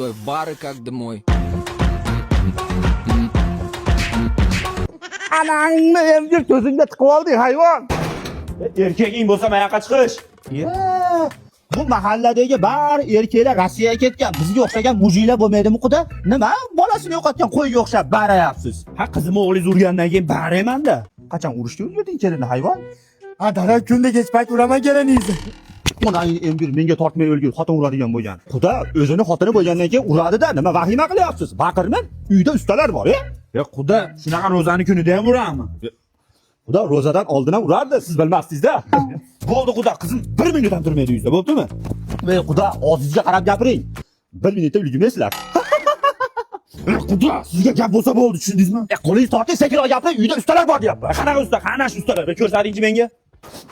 Бары как домой. Anangni emgir ko'zingga tiqib olding hayvon. Erkaging bo'lsa mayoqqa chiqish. Bu mahalladagi bar erkaklar Rossiyaga ketgan. Bizga o'xshagan mujiylar bo'lmaydimi quda? Nima? Bolasini yo'qotgan qo'yga o'xshab barayapsiz. Ha qizim o'g'lingiz urgandan keyin barayman-da. Qachon urishga o'rgating kelinni hayvon? Dada kunda kech payt uraman keliningizni. Mana emgir menga tortmay o'lgur xotin uradigan bo'lgan. Xudo o'zini xotini bo'lgandan keyin uradi-da, nima vahima qilyapsiz? Baqirmang, uyda ustalar bor, Xudo, shunaqa ro'zani kunida ham urammi? Xudo ro'zadan oldin ham urardi, siz bilmasdingiz-da. Bo'ldi Xudo, qizim 1 minut ham turmaydi uyda, bo'ptimi? Ey Xudo, og'zingizga qarab gapiring. 1 minutda ulgurmaysizlar. Xudo, sizga gap bo'lsa bo'ldi, tushundingizmi? Qo'lingizni torting, sekinroq gapiring, uyda ustalar bor deyapman. Qanaqa usta, qana shu ustalar, ko'rsatingchi menga.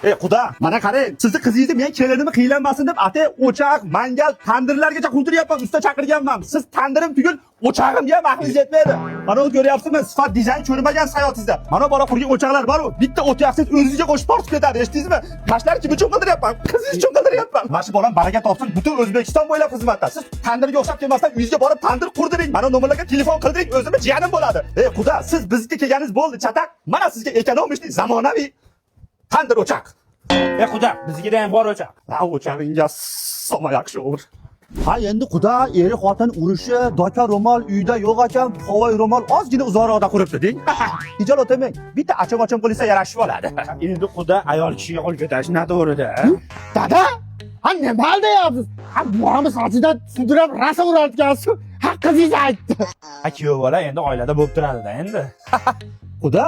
Ey Xudo, mana qarang, sizni qizingizni men kelinimni qiylanmasin deb ate o'choq, mangal, tandirlargacha qurdiryapman, usta chaqirganman. Siz tandirim tugul, o'chog'imga ham aqlingiz yetmaydi. Mana uni ko'ryapsizmi? Sifat dizayn ko'rmagan hayotingizda. Mana bola qurgan o'choqlar bor-ku, bitta o'tyapsiz, o'zingizga qo'shib tortib ketadi, eshitdingizmi? Tashlar kim uchun qildiryapman? Qizingiz uchun qildiryapman. Mana shu bolam baraka topsin, butun O'zbekiston bo'ylab xizmatda. Siz tandirga o'xshab kelmasdan uyingizga borib tandir qurdiring. Mana nomerlarga telefon qildiring, o'zimni jiyanim bo'ladi. Ey Xudo, siz bizga kelganingiz bo'ldi, chatak. Mana sizga ekonomik, zamonaviy tandir o'choq. Xudo, bizgida ham bor o'choq. Ha, o'chog'ingga soma yaxshi ur. Ha, endi Xudo eri xotin urushi, doka ro'mol uyda yo'q ekan, qovoy ro'mol ozgina uzoqroqda quribdi deng. Ijol o'tamang. Bitta acham qilsa yarashib oladi. Endi Xudo ayol kishiga qo'l ko'tarish noto'g'ri-da. Dada, nima deyapsiz? Buamiz hozirda sudrab rasa urayotgansiz. Qizingiz aytdi. Kuyov bola endi oilada bo'lib turadi-da endi. Xudo,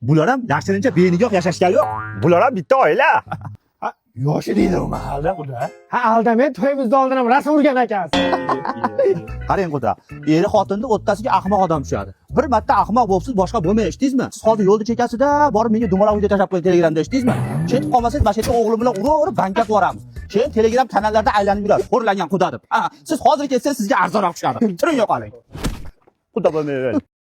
bular ham yaxshirincha benigoh yashashgan yo'q. Bular ham bitta oila. Yoshi deydi u mahalda Xudo. Aldamay to'yimizda oldin ham rasa urgan ekansiz. Qarang Xudo, eri xotinni o'rtasiga ahmoq odam tushadi. Bir marta ahmoq bo'libsiz, boshqa bo'lmay, eshitdingizmi? Siz hozir yo'lda chekasida borib menga dumaloq video tashlab qo'ying Telegramda, eshitdingizmi? Chetib qolmasangiz, mana shu yerda o'g'lim bilan uraverib bankka boramiz. Keyin Telegram kanallarda aylanib yuradi, xo'rlangan Xudo deb. Siz hozir ketsangiz sizga arzonroq tushadi. Turing yo'qoling. Xudo bo'lmaydi.